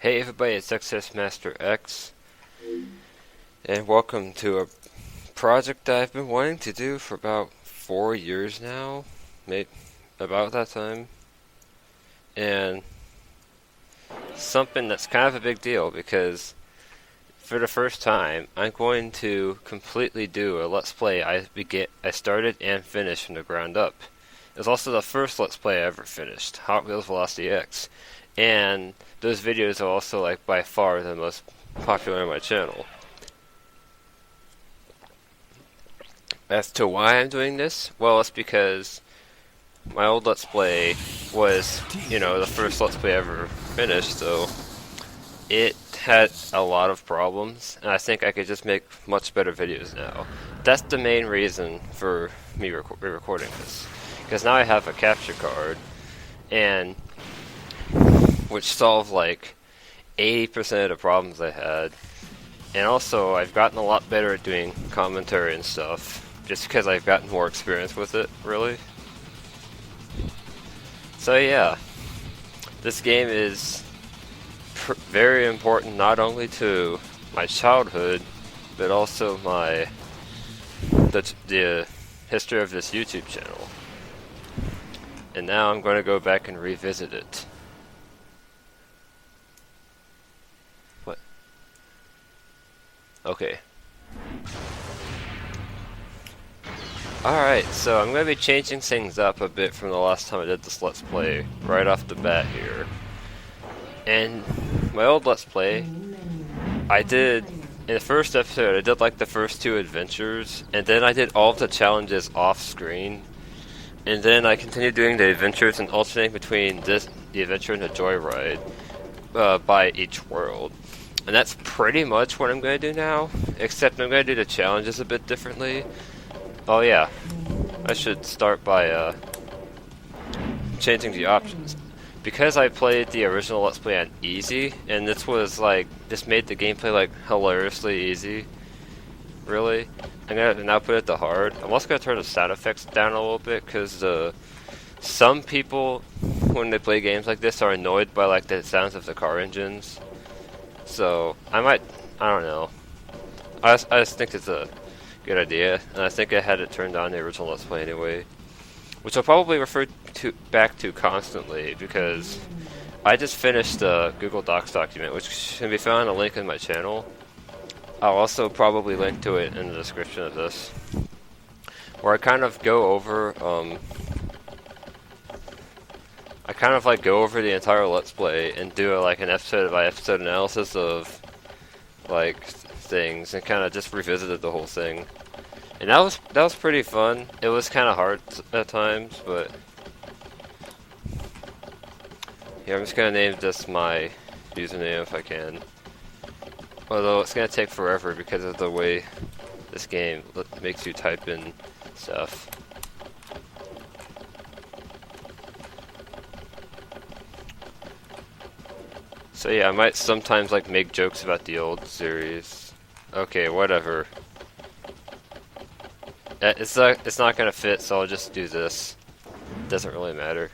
Hey everybody, it's XS Master X, and welcome to a project that I've been wanting to do for about 4 years now, maybe about that time, and something that's kind of a big deal because for the first time, I'm going to completely do a Let's Play I started and finished from the ground up. It was also the first Let's Play I ever finished, Hot Wheels Velocity X, and those videos are also like by far the most popular on my channel. As to why I'm doing this, well, it's because my old Let's Play was, the first Let's Play I ever finished, so it had a lot of problems, and I think I could just make much better videos now. That's the main reason for me re-recording this, because now I have a capture card, and which solved like 80% of the problems I had. And also, I've gotten a lot better at doing commentary and stuff, just because I've gotten more experience with it, really. So yeah, this game is very important not only to my childhood, but also the history of this YouTube channel. And now I'm going to go back and revisit it. Okay. Alright, so I'm going to be changing things up a bit from the last time I did this Let's Play, right off the bat here. And my old Let's Play, in the first episode, I did like the first 2 adventures, and then I did all of the challenges off screen. And then I continued doing the adventures and alternating between the adventure and the joyride by each world. And that's pretty much what I'm going to do now, except I'm going to do the challenges a bit differently. Oh yeah, I should start by changing the options. Because I played the original Let's Play on easy, and this made the gameplay like hilariously easy. Really, I'm going to now put it to hard. I'm also going to turn the sound effects down a little bit, because some people, when they play games like this, are annoyed by like the sounds of the car engines. So, I don't know. I just think it's a good idea, and I think I had it turned on the original Let's Play anyway. Which I'll probably refer back to constantly, because I just finished a Google Docs document, which can be found on a link in my channel. I'll also probably link to it in the description of this, where I kind of go over, go over the entire Let's Play and do an episode by episode analysis of things, and kind of just revisited the whole thing. And that was pretty fun. It was kind of hard at times, but here I'm just gonna name this my username if I can. Although it's gonna take forever because of the way this game makes you type in stuff. So yeah, I might sometimes make jokes about the old series. Okay, whatever. It's not gonna fit, so I'll just do this. Doesn't really matter.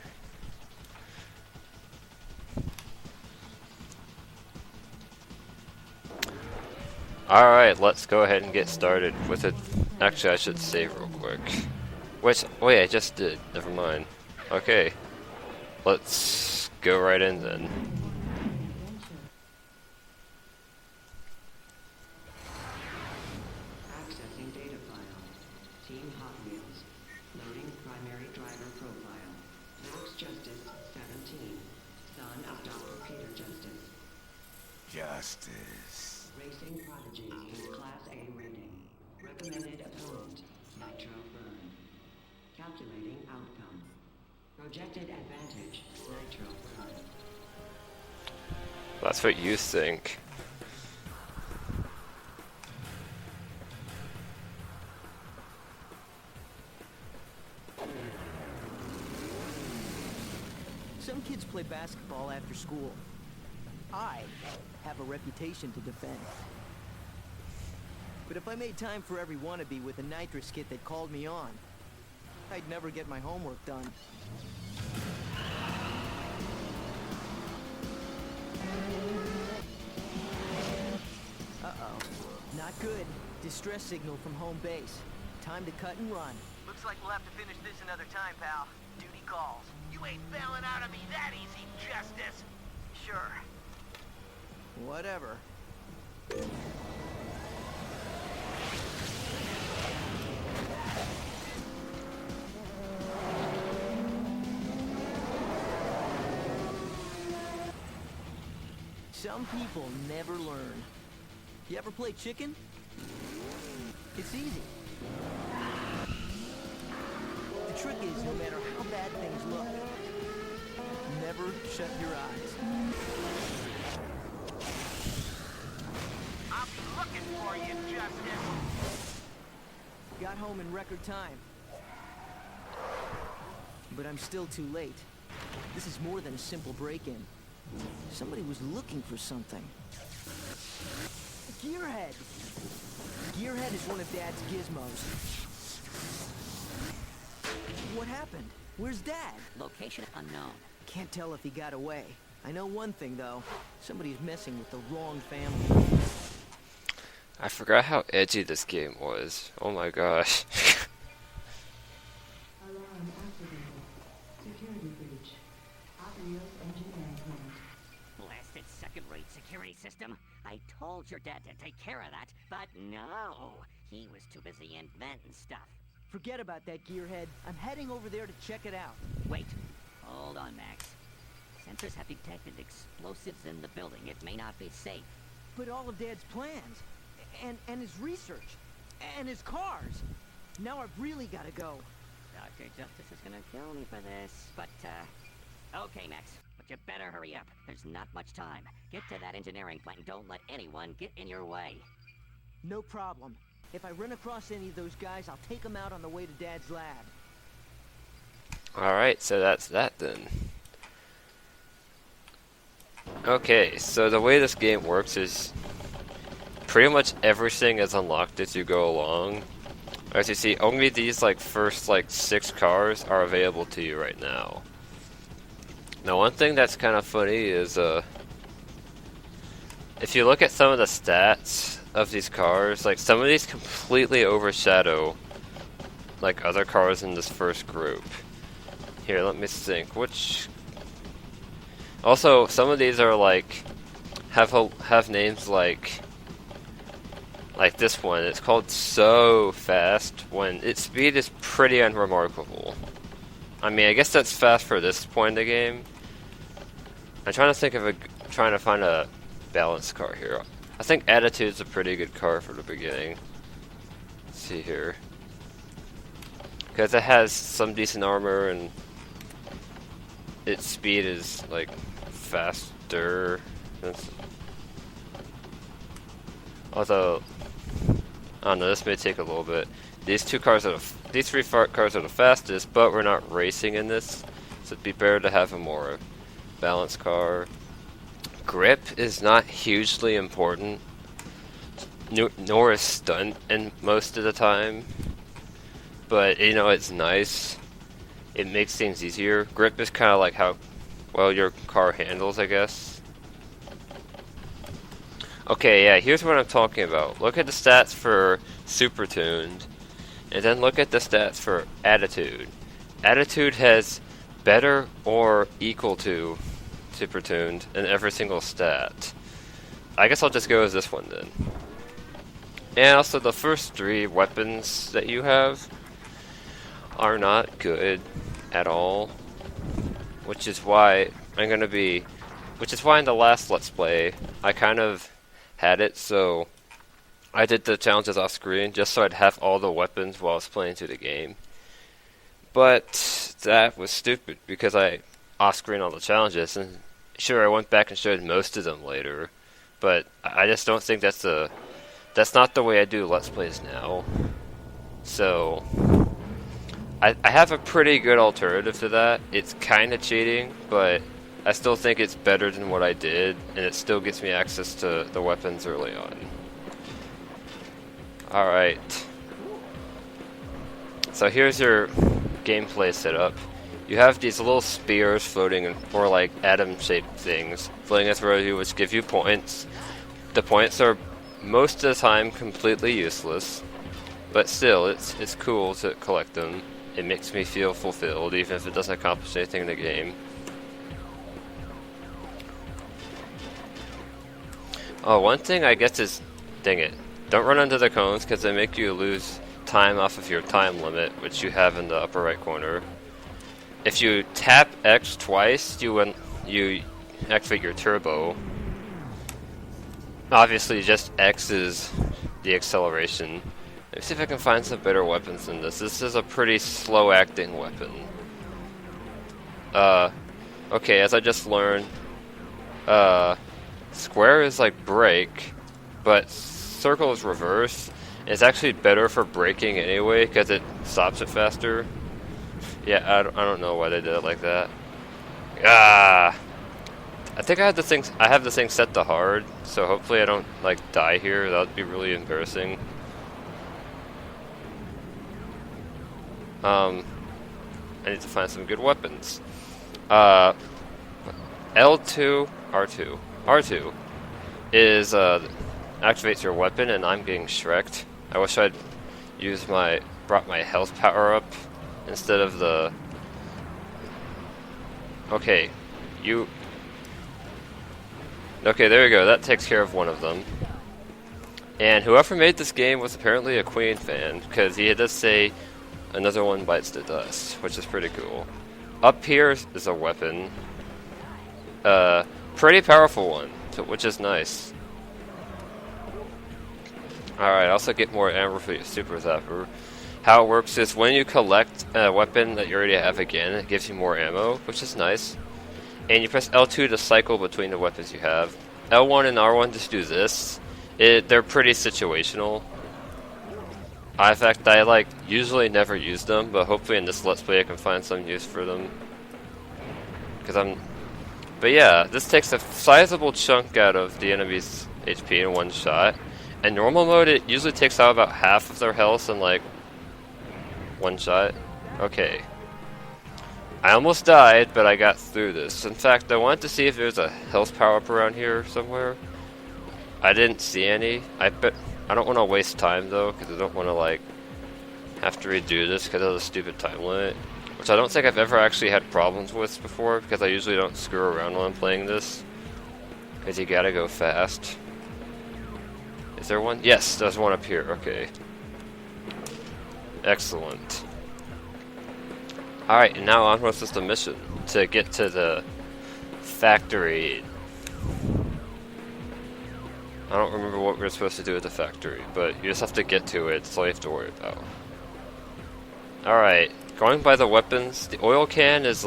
Alright, let's go ahead and get started with it. Actually, I should save real quick. Wait, I just did. Never mind. Okay. Let's go right in then. Justice. Racing Prodigy with Class A rating. Recommended opponent, Nitro Burn. Calculating outcome. Projected advantage, Nitro Burn. That's what you think. Some kids play basketball after school. I have a reputation to defend. But if I made time for every wannabe with a nitrous kit that called me on, I'd never get my homework done. Good. Distress signal from home base. Time to cut and run. Looks like we'll have to finish this another time, pal. Duty calls. You ain't bailing out of me that easy, Justice. Sure. Whatever. Some people never learn. You ever play chicken? It's easy. The trick is, no matter how bad things look, never shut your eyes. I'll be looking for you, Justice. Got home in record time. But I'm still too late. This is more than a simple break-in. Somebody was looking for something. Gearhead! Gearhead is one of Dad's gizmos. What happened? Where's Dad? Location unknown. Can't tell if he got away. I know one thing, though. Somebody's messing with the wrong family. I forgot how edgy this game was. Oh my gosh. Alarm activated. Security breach. Atrios engine management. Blasted second-rate security system. I told your dad to take care of that, but no. He was too busy inventing stuff. Forget about that, Gearhead. I'm heading over there to check it out. Wait. Hold on, Max. Sensors have detected explosives in the building. It may not be safe. But all of Dad's plans, and his research, and his cars. Now I've really got to go. Dr. Justice is gonna kill me for this, but, okay, Max. But you better hurry up. There's not much time. Get to that engineering plant and don't let anyone get in your way. No problem. If I run across any of those guys, I'll take them out on the way to Dad's lab. Alright, so that's that then. Okay, so the way this game works is pretty much everything is unlocked as you go along. As you see, only these first 6 cars are available to you right now. Now one thing that's kind of funny is if you look at some of the stats of these cars, some of these completely overshadow other cars in this first group. Here, let me think. Which also some of these are have names like this one. It's called So Fast when its speed is pretty unremarkable. I mean, I guess that's fast for this point in the game. I'm trying to think of trying to find a balanced car here. I think Attitude's a pretty good car for the beginning. Let's see here. Because it has some decent armor and its speed is faster. Although, I don't know, this may take a little bit. These 3 cars are the fastest, but we're not racing in this, so it'd be better to have a more balanced car. Grip is not hugely important, nor is stunt in most of the time, but it's nice. It makes things easier. Grip is kind of like how well your car handles, I guess. Okay, yeah, here's what I'm talking about. Look at the stats for Super Tuned, and then look at the stats for Attitude. Attitude has better or equal to Super Tuned in every single stat. I guess I'll just go as this one then. And also the first 3 weapons that you have are not good at all. Which is why in the last Let's Play, I kind of had it so I did the challenges off screen just so I'd have all the weapons while I was playing through the game. But that was stupid because I off-screen all the challenges, and sure, I went back and showed most of them later, but I just don't think that's not the way I do Let's Plays now. So I have a pretty good alternative to that. It's kind of cheating, but I still think it's better than what I did, and it still gets me access to the weapons early on. Alright. So here's your gameplay setup. You have these little spears floating, or atom-shaped things, floating through you, which give you points. The points are most of the time completely useless, but still, it's cool to collect them. It makes me feel fulfilled, even if it doesn't accomplish anything in the game. Oh, one thing I guess is, dang it, don't run into the cones because they make you lose time off of your time limit, which you have in the upper right corner. If you tap X twice, you activate your turbo. Obviously, just X is the acceleration. Let me see if I can find some better weapons than this. This is a pretty slow-acting weapon. Okay, as I just learned, square is like brake, but circle is reverse. It's actually better for braking anyway, because it stops it faster. Yeah, I don't know why they did it like that. I think I have this thing set to hard, so hopefully I don't like die here. That would be really embarrassing. I need to find some good weapons. L2, R2. R2 is activates your weapon, and I'm getting Shrek'd. I wish I'd brought my health power up instead of the. Okay, Okay, there you go. That takes care of one of them. And whoever made this game was apparently a Queen fan, because he does say another one bites the dust, which is pretty cool. Up here is a weapon. Pretty powerful one, which is nice. Alright, I also get more ammo for your Super Zapper. How it works is when you collect a weapon that you already have again, it gives you more ammo, which is nice. And you press L2 to cycle between the weapons you have. L1 and R1 just do this. They're pretty situational. In fact, I usually never use them, but hopefully in this Let's Play I can find some use for them. But yeah, this takes a sizable chunk out of the enemy's HP in one shot. In normal mode, it usually takes out about half of their health in one shot. Okay. I almost died, but I got through this. In fact, I wanted to see if there's a health power-up around here somewhere. I didn't see any. I don't want to waste time, though, because I don't want to, have to redo this because of the stupid time limit. Which I don't think I've ever actually had problems with before, because I usually don't screw around when I'm playing this. Because you gotta go fast. Is there one? Yes, there's one up here. Okay. Excellent. Alright, and now onwards with the mission to get to the factory. I don't remember what we're supposed to do at the factory, but you just have to get to it, that's all you have to worry about. Alright, going by the weapons, the oil can is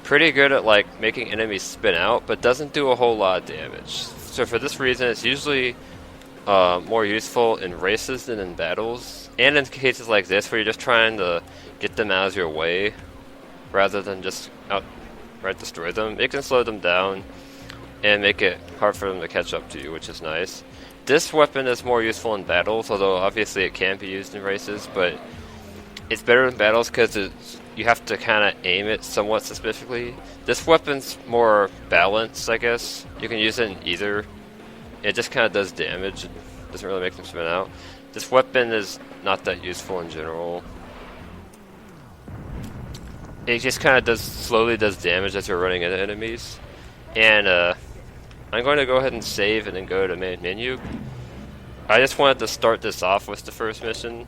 pretty good at making enemies spin out, but doesn't do a whole lot of damage. So for this reason, it's usually more useful in races than in battles, and in cases like this where you're just trying to get them out of your way rather than just outright destroy them. It can slow them down and make it hard for them to catch up to you, which is nice. This weapon is more useful in battles, although obviously it can be used in races, but it's better in battles because you have to kind of aim it somewhat specifically. This weapon's more balanced, I guess. You can use it in either. It just kind of does damage. It doesn't really make them spin out. This weapon is not that useful in general. It just kind of slowly does damage as you're running into enemies. And I'm going to go ahead and save and then go to main menu. I just wanted to start this off with the first mission.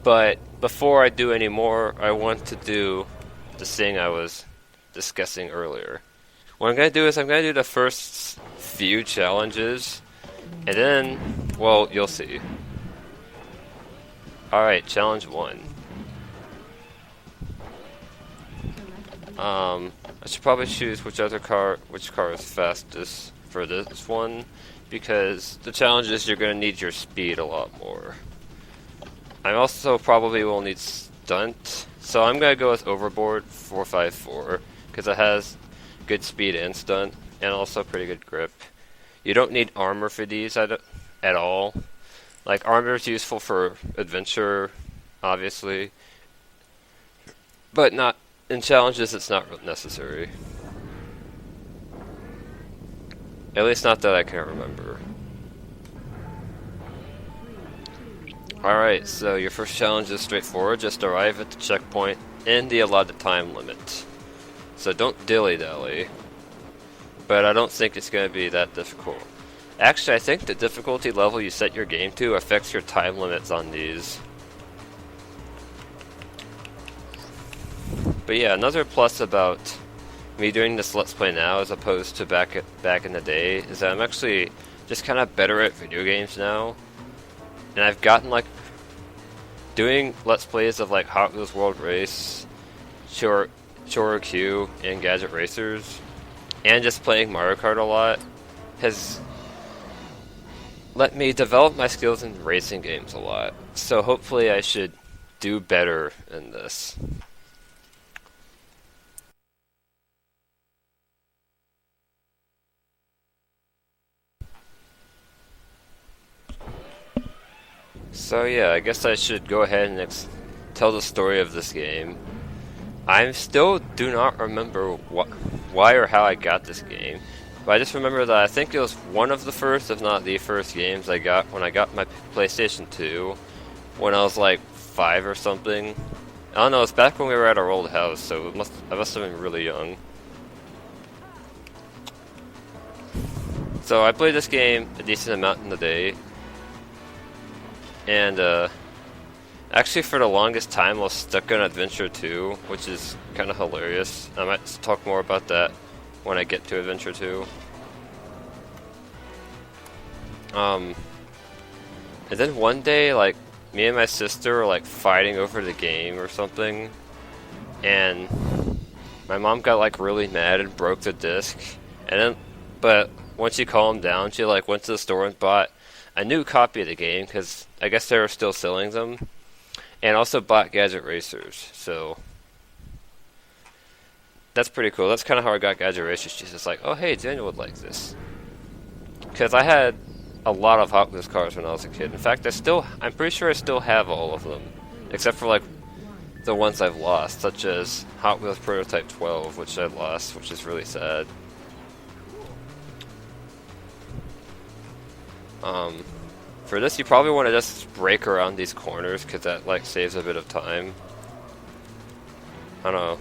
But before I do any more, I want to do the thing I was discussing earlier. What I'm going to do is I'm going to do the first few challenges, and then, well, you'll see. Alright, challenge 1. I should probably choose which car is fastest for this one, because the challenge is you're going to need your speed a lot more. I also probably will need stunt, so I'm going to go with Overboard 454, because it has good speed and stunt, and also pretty good grip. You don't need armor for these at all. Armor is useful for adventure, obviously, but not in challenges. It's not necessary. At least not that I can remember. Alright, so your first challenge is straightforward. Just arrive at the checkpoint in the allotted time limit. So don't dilly-dally. But I don't think it's going to be that difficult. Actually, I think the difficulty level you set your game to affects your time limits on these. But yeah, another plus about me doing this Let's Play now as opposed to back in the day is that I'm actually just kind of better at video games now. And I've gotten like doing Let's Plays of like Hot Wheels World Race, Choro Q, and Gadget Racers, and just playing Mario Kart a lot has let me develop my skills in racing games a lot. So hopefully I should do better in this. So yeah, I guess I should go ahead and tell the story of this game. I still do not remember why or how I got this game, but I just remember that I think it was one of the first, if not the first games I got when I got my PlayStation 2, when I was like 5 or something. I don't know, it's back when we were at our old house, so I must have been really young. So I played this game a decent amount in the day. And, actually for the longest time I was stuck on Adventure 2, which is kind of hilarious. I might talk more about that when I get to Adventure 2. And then one day, like, me and my sister were, like, fighting over the game or something. And my mom got, like, really mad and broke the disc. And then, but once she calmed down, she, like, went to the store and bought a new copy of the game, because I guess they were still selling them, and also bought Gadget Racers, so that's pretty cool. That's kind of how I got Gadget Racers. She's just like, oh hey, Daniel would like this. Because I had a lot of Hot Wheels cars when I was a kid. In fact, I'm pretty sure I still have all of them, except for like the ones I've lost, such as Hot Wheels Prototype 12, which I lost, which is really sad. For this, you probably want to just brake around these corners, because that, like, saves a bit of time. I don't know.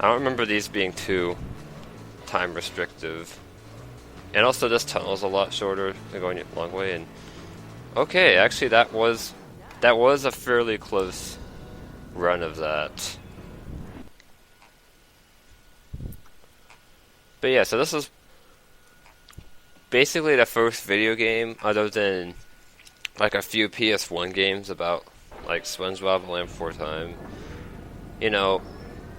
I don't remember these being too time restrictive. And also, this tunnel's a lot shorter than going a long way, and... Okay, actually, that was a fairly close run of that. But yeah, so this is basically the first video game, other than like a few PS1 games about like SpongeBob and Land Before Time. You know,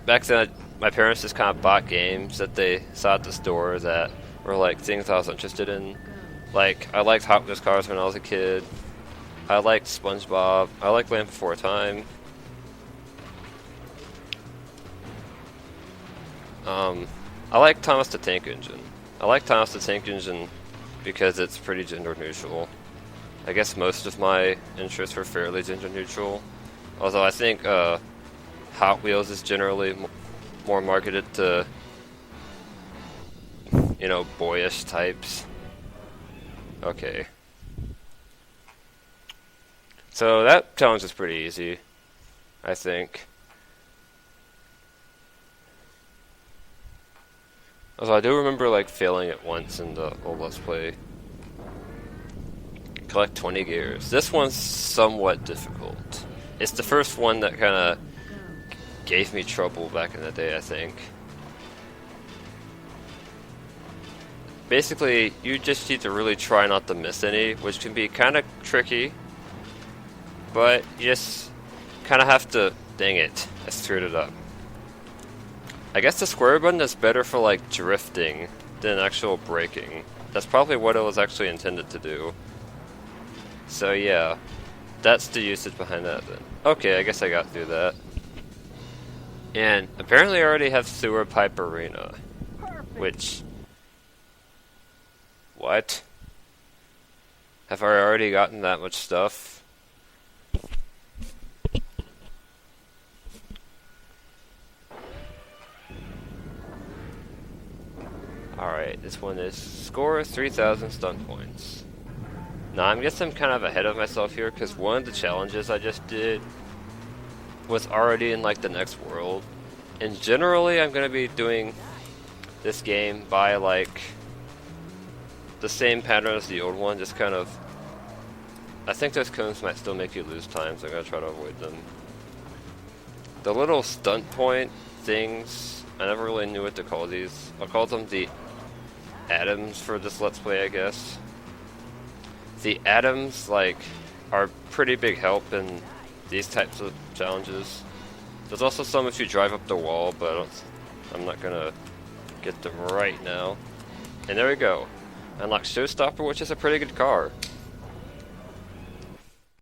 back then my parents just kind of bought games that they saw at the store that were like things I was interested in. Like, I liked Hot Wheels cars when I was a kid. I liked SpongeBob. I liked Land Before Time. I like Thomas the Tank Engine. I like Thomas the Tank Engine because it's pretty gender neutral. I guess most of my interests were fairly gender neutral. Although I think Hot Wheels is generally more marketed to, you know, boyish types. Okay. So that challenge is pretty easy, I think. Although I do remember like failing it once in the old Let's Play. Collect 20 gears. This one's somewhat difficult. It's the first one that kind of gave me trouble back in the day, I think. Basically, you just need to really try not to miss any, which can be kind of tricky. But you just kind of have to... Dang it, I screwed it up. I guess the square button is better for like drifting than actual braking. That's probably what it was actually intended to do. So yeah, that's the usage behind that then. Okay, I guess I got through that. And apparently I already have Sewer Pipe Arena. Which... What? Have I already gotten that much stuff? Alright, this one is score 3,000 stun points. Now, I guess I'm kind of ahead of myself here, because one of the challenges I just did was already in, like, the next world. And generally, I'm going to be doing this game by, like, the same pattern as the old one, just kind of... I think those cones might still make you lose time, so I'm going to try to avoid them. The little stunt point things, I never really knew what to call these. I'll call them the atoms for this Let's Play, I guess. The atoms, like, are pretty big help in these types of challenges. There's also some if you drive up the wall, but I'm not gonna get them right now. And there we go. Unlock Showstopper, which is a pretty good car.